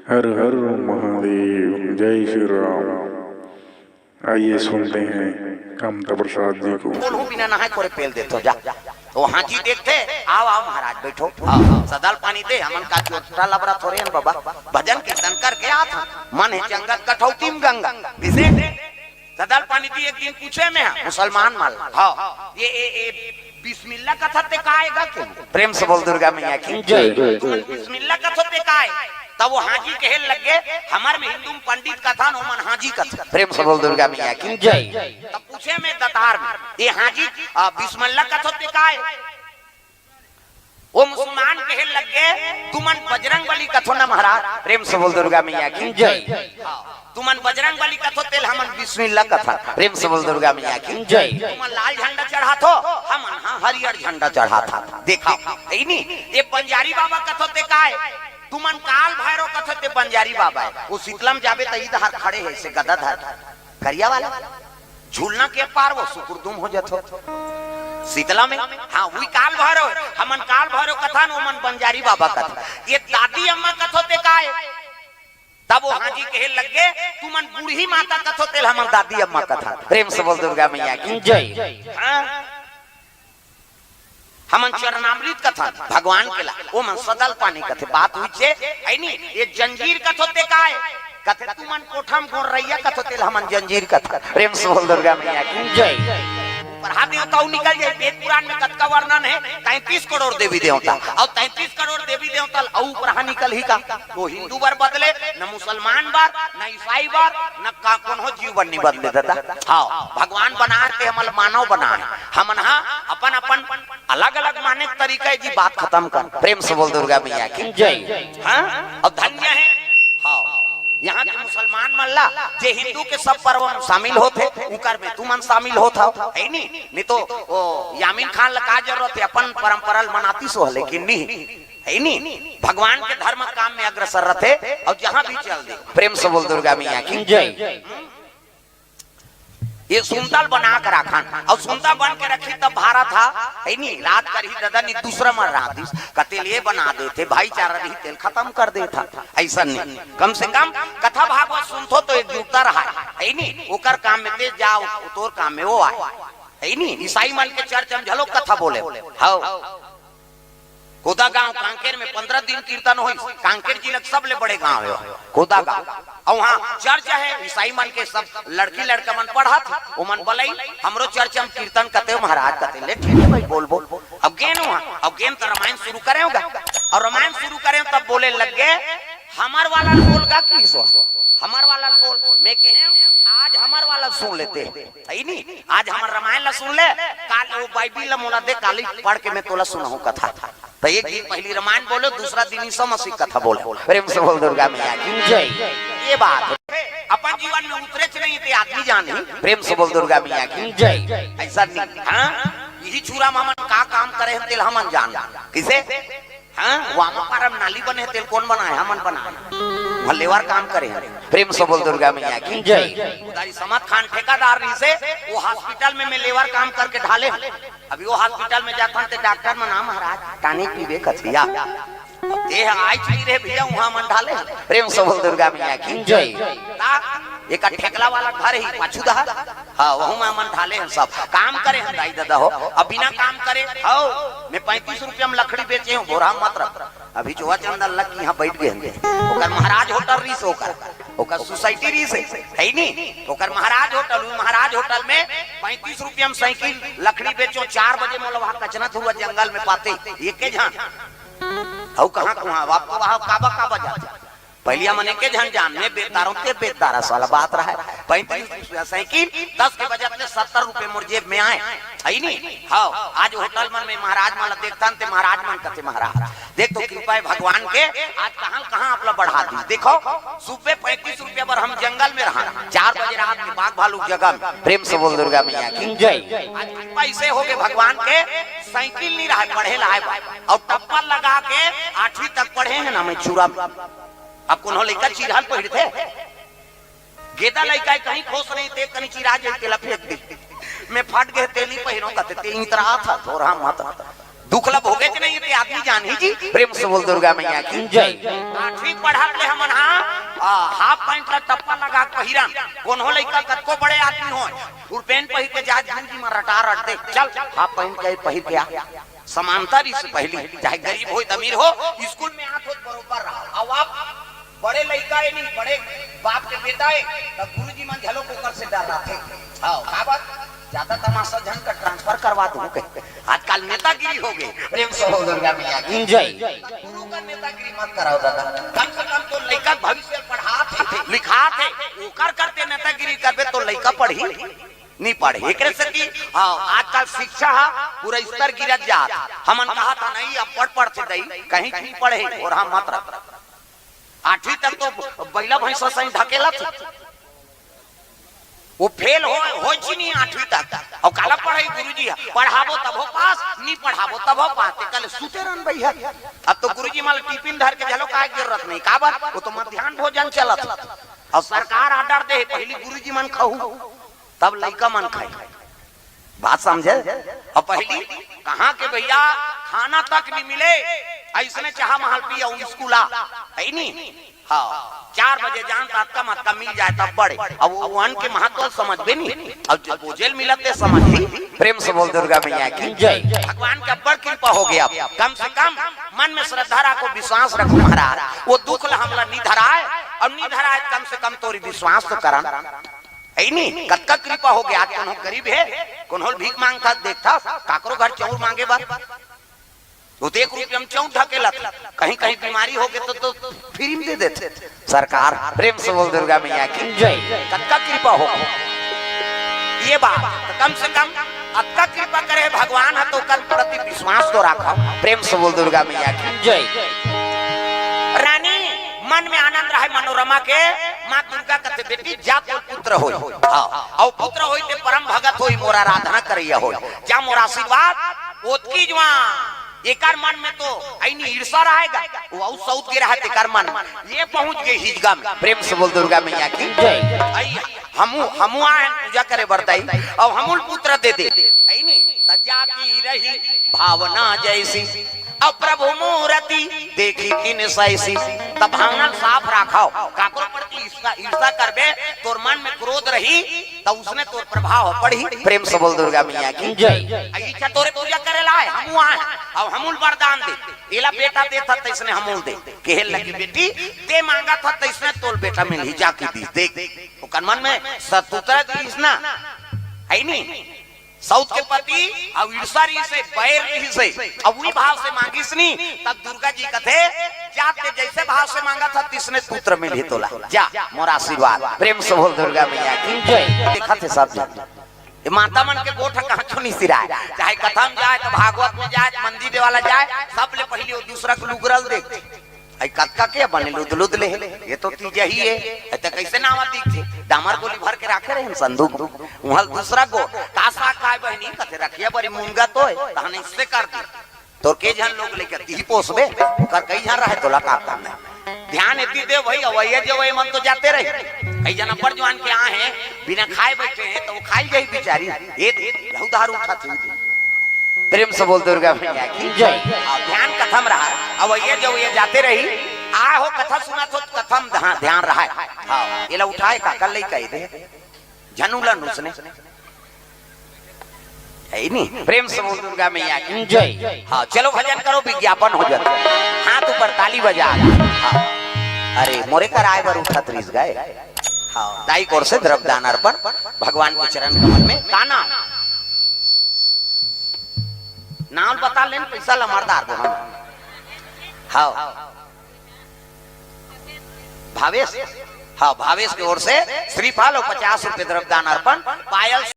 हर हर महादेव, जय श्री राम। आइए सुनते हैं कामता प्रसाद जी को। बोलूं बिना नहाए कोरे पेल देते हो जा। तो हाजी देखते आओ आओ महाराज बैठो, सदाल पानी दे हमन का चोटा लबरा थोड़े हैं बाबा। भजन कीर्तन करके आता मन है जंगत कठौती में गंगा किसे सदाल पानी दी। एक दिन पूछे में मुसलमान माल हाँ ये बिस्मिल्लाह कथा ते का आएगा क्यों? प्रेम से बोल दुर्गा मैया की जय। बिस्मिल्लाह कथा ते का है तब वो हाजी कहे लगे हमार में हिंदू पंडित कथा नो मन हाजी कथा। प्रेम से बोल दुर्गा मैया की जय। तब पूछे में दतार में ये हाजी बिस्मिल्लाह कथा ते का है? वो मुसलमान कहे लगे तुमन बजरंग बली कथो ना महाराज। प्रेम से बोल दुर्गा मैया की जय। तुमन बजरंग बली कथो तेल हमन बिस्मिल्लाह कथा। प्रेम से बोल दुर्गा मैया की जय। तुमन लाल झंडा चढ़ा थो हमन हाँ हरियर झंडा चढ़ा था। देखा नहीं ये बंजारी बाबा कथो ते का है? तुमन काल भैरव कथो ते बंजारी बाबा है। वो शीतलम जाबे त इधर खड़े है से गदा धर करिया वाला झूलना के पार वो सुकुरदुम हो जातो शीतला में। हाँ वही काल भैरव हमन काल भैरव कथा नो मन बंजारी बाबा कथा। ये दादी अम्मा कथो ते का है? तब वो हाजी कहे लगे तुमन बूढ़ी माता कथो तेल हमन दादी अम्मा कथा। प्रेम से बोल दुर्गा मैया की जय। हमन चरणामृत कथा भगवान के ला वो मन सदल पानी कथे बात हुई छे है नी। ये जंजीर कथो ते का है? कथे तुमन कोठम गोर रैया कथो तेल हमन जंजीर कथा। प्रेम से बोल दुर्गा मैया की जय। पढ़ा देवता निकल जाए वेद पुराण में कत का वर्णन है 33 करोड़ देवी देवता और 33 करोड़ देवी देवता और ऊपर निकल ही का वो हिंदू बार बदले न मुसलमान बार न ईसाई बार न का कौन हो जीव बन नहीं बदले दादा। हाँ भगवान बना के हमल मानव बना है हमन हाँ अपन अपन अलग अलग माने तरीका जी बात खत्म कर। प्रेम से बोल दुर्गा मैया की जय। हाँ और धन्य है हाँ यहाँ के मुसलमान मल्ला जे हिंदू के सब पर्व में शामिल होते उकर में तुमन शामिल होता है नहीं तो वो यामीन खान लगा जरूरत है अपन परंपरा मनाती सो लेकिन नहीं है नहीं भगवान के धर्म काम में अग्रसर रहते और जहाँ भी चल दे। प्रेम से बोल दुर्गा मैया की जय। ये सुंदर बना कर रखन और सुंदर बन के रखी तब भारत था है नहीं रात कर ही दादा नहीं दूसरा मर रहा थी कतेल ये बना देते भाईचारा नहीं तेल खत्म कर देता ऐसा नहीं। कम से कम कथा भागवत सुनतो तो एक जुटता रहा है नहीं ओकर काम में ते जाओ तोर काम में वो आए है नहीं। ईसाई मन के चर्च में झलो कथा बोले हाँ कोदा गांव कांकेर में 15 दिन कीर्तन हुई। कांकेर जिले सब ले बड़े गांव है कोदा गांव और वहाँ चर्च है ईसाई मन के सब लड़की लड़का मन पढ़ा था वो मन बोलाई हमरो चर्च में कीर्तन करते महाराज कहते ले ठीक है भाई बोल बोल। अब गेन हुआ अब गेन तो रामायण शुरू करे होगा और रामायण शुरू करे तब बोले लग गए हमार वाला बोल का की सो हमार वाला बोल मैं कहे आज हमार वाला सुन लेते है नहीं आज हमार रामायण ला सुन ले काल वो बाइबिल ला मोला दे काली पढ़ के मैं तोला सुनाऊं कथा। तो एक दिन पहली रामायण बोलो दूसरा दिन ईसा मसीह कथा बोलो। प्रेम से बोल दुर्गा मैया की जय। ये बात अपन जीवन में उतरे नहीं थे आदमी जाने। प्रेम से बोल दुर्गा मैया की जय। ऐसा नहीं हाँ यही चूरा मामन का काम करे तेल हमन जान किसे हाँ वामा पारम नाली बने तेल कौन बनाए हमन बनाए भलेवार काम करे। प्रेम से बोल दुर्गा मैया की जय। उधारी समत खान ठेकेदार से वो हॉस्पिटल में मैं लेवर काम करके ढाले अभी वो हॉस्पिटल में जाता ते डॉक्टर में नाम महाराज टानिक पीबे कथिया देह आई चली रे भैया वहां मन ढाले। प्रेम से बोल दुर्गा मैया की जय। एक ठेकला वाला घर ही पाछुदा हाँ वहु में मन ढाले हैं सब काम करे हैं दाई दादा हो अब बिना काम करे हो मैं 35 रुपया में लकड़ी बेचे हूँ बोरा मत रख अभी जो चंदा लग यहाँ बैठ गए ओकर महाराज होटल रीस ओकर सोसाइटी रीस है नहीं ओकर महाराज होटल में 35 रुपया में साइकिल लकड़ी बेचो 4 बजे मोला वहाँ कचनत हुआ जंगल में पाते एक जान और कहाँ आपको वहाँ काबा जाता पहलिया मने के झन जान में बेदारों ते बेदारा वाला बात रहा है 35 साइकिल 10 के बजे अपने 70 रुपए मोर जेब में आए है नहीं हाँ आज होटल मन में महाराज मन देखता ते महाराज मन कहते महाराज देख तो कृपा है भगवान के आज कहाँ अपना बढ़ा दी देखो सुबह 35 रुपया पर हम जंगल में रहा 4 बजे रात में बाघ भालू जगह में। प्रेम से बोल दुर्गा मैया की जय। आज पैसे हो गए भगवान के साइकिल नहीं रहा पढ़े ला और टप्पा लगा के 8वीं तक पढ़े है ना मैं चूरा अब कौन लड़का चिराल पढ़ थे गेदा लड़का कहीं खोस नहीं थे कहीं चिरा जाए तेला फेंक दे मैं फट गए तेली पहिरो कहते ते इतरा था थोड़ा मत दुखला भोगे के नहीं ते आदमी जान ही जी। प्रेम से बोल दुर्गा मैया की जय। ठीक पढ़ा ले हमन हाफ पैंट का टप्पा लगा पहिरा कोनो लइका कतको बड़े आदमी हो फुल पैंट पहिर के जा जिंदगी में रटा रट दे चल हाफ पैंट के पहिर के आ समानता से पहली चाहे गरीब हो अमीर हो स्कूल में हाथ हो बरोबर रहा। अब आप बड़े लइका है नहीं बड़े बाप के बेटा है तब गुरुजी मन झलो कुकर से डर रहा थे। हां का बात ज्यादा तमाशा जन का ट्रांसफर करवा दो आजकल नेतागिरी हो गई। प्रेम से हो दुर्गा मैया की जय। गुरु का नेतागिरी मत कराओ दादा कम से कम तो लइका भविष्य पढ़ा थे लिखा थे ओकर करते नेतागिरी करबे तो लइका पढ़ी नहीं पढ़े एकरे से की आजकल शिक्षा पूरा स्तर गिरत जा हमन कहा था नहीं अब पढ़ से दई कहीं नहीं पढ़े और हम मत रख 8वीं तक तो बैला भैंसा सही ढकेला थे वो फेल हो जी नहीं 8वीं तक और काला पढ़ाई गुरुजी पढ़ाबो तब हो पास नहीं पढ़ाबो तब हो पास कल सुते रन भैया। अब तो गुरुजी माल टिफिन धर के झलो का जरूरत नहीं का बात वो तो मध्याह्न भोजन चलत और सरकार ऑर्डर दे पहली गुरुजी मन खाऊ तब लइका मन खाई बात समझे। और पहली कहाँ के भैया खाना तक नहीं मिले ऐसने चाह महल पिया स्कूल है नहीं। हाँ 4 बजे जानता आपका मत का मिल जाए तब बड़े अब वो अन्न के महत्व समझ भी नहीं अब जब भोजन मिलते समझ ही। प्रेम से बोल दुर्गा मैया की जय। भगवान का बड़ कृपा हो गया कम से कम मन में श्रद्धा रखो विश्वास रखो महाराज वो दुख हमला नहीं धराए और नहीं धराए कम से कम तोरी विश्वास तो करा नहीं कत्का कृपा हो गया। कोनो गरीब है कोनो भीख मांगता देखता काकरो घर चौर मांगे बार तो 1 रुपये हम चौर ढकेला कहीं कहीं बीमारी हो गए तो फ्री में दे देते सरकार। प्रेम से बोल दुर्गा मैया की जय। कत्का कृपा हो ये बात तो कम से कम अत्का कृपा करे भगवान है तो कल प्रति विश्वास तो रखा। प्रेम से बोल दुर्गा मैया की जय। रानी मन में आनंद रहे मनोरमा के माँ दुर्गा कहते बेटी जा तो पुत्र होई और पुत्र होई ते परम भगत होई मोरा आराधना करिया होई जा मोरा आशीर्वाद ओतकी जवा एकर मन में तो ऐनी ईर्षा रहेगा वो सौत के रहा तेकर मन ये पहुंच गए हिजगा में। प्रेम से बोल दुर्गा मैया की जय। हमू आए पूजा करे बरताई और हमूल पुत्र दे दे ऐनी तज्जा की रही भावना जैसी अब प्रभु मूर्ति देखी किन सैसी तब भावना साफ रखाओ काकरो प्रति ईर्षा करबे तोर मन में क्रोध रही तब उसने तोर प्रभाव पड़ी। प्रेम से बोल दुर्गा मैया की जय। इच्छा तोरे पूजा करे लाए हमू आए अब हमूल वरदान दे एला बेटा दे था तैसने हमूल दे कहे लगी बेटी ते मांगा था तैसने तोर बेटा मिल ही जाके दी देख ओकर मन में सतुता दीस ना है नहीं साउथ के पति और ईर्षारी से बैर रही से अब वही भाव से मांगिस नहीं तब दुर्गा जी कथे जाते जैसे भाव से मांगा था तिसने पुत्र मिल ही तोला जा मोरा आशीर्वाद। प्रेम से बोल दुर्गा मैया की जय। देखा थे सब ये माता मन के गोठ कहाँ क्यों नहीं सिराए चाहे कथा में जाए तो भागवत में जाए मंदिर वाला जाए सब ले पहले दूसरा को लुगरल देखते कत्का के बने लुद ले ये तो तीजा ही है तो कैसे नाम दिखते डामर गोली भर के रखे रहे संदूक वहां दूसरा को कासा काय बहनी कथे रखिया बड़ी मुंगा तो है तहने इससे कर दी तो के जन लोग लेकर ती पोसबे कर कई जन रहे तो लगा करना ध्यान इतनी दे भाई अवैया जो वही मन तो जाते रहे कई जन पर जवान के आ है बिना खाए बैठे हैं तो वो खाई गई बेचारी ये उधार उठाती। प्रेम से बोल दुर्गा मैया की जय। ध्यान कथम रहा अब ये जो ये जाते रही आ हो कथा सुना तो कथम ध्यान रहा हाँ ये ला उठाए का कल नहीं कही दे झनुला नुसने है नहीं। प्रेम से बोल दुर्गा मैया की जय। हाँ चलो भजन करो विज्ञापन हो जाए हाथ ऊपर ताली बजा। हाँ अरे मोरे कर आए बार उठा त्रिस गए। हाँ दाई कोर से द्रव्यदान अर्पण भगवान के चरण कमल में काना नाम बता लेन पैसा लमरदार दो हम। हाँ भावेश हाँ भावेश की ओर से श्रीफल और 50 रुपए द्रव्यदान अर्पण पायल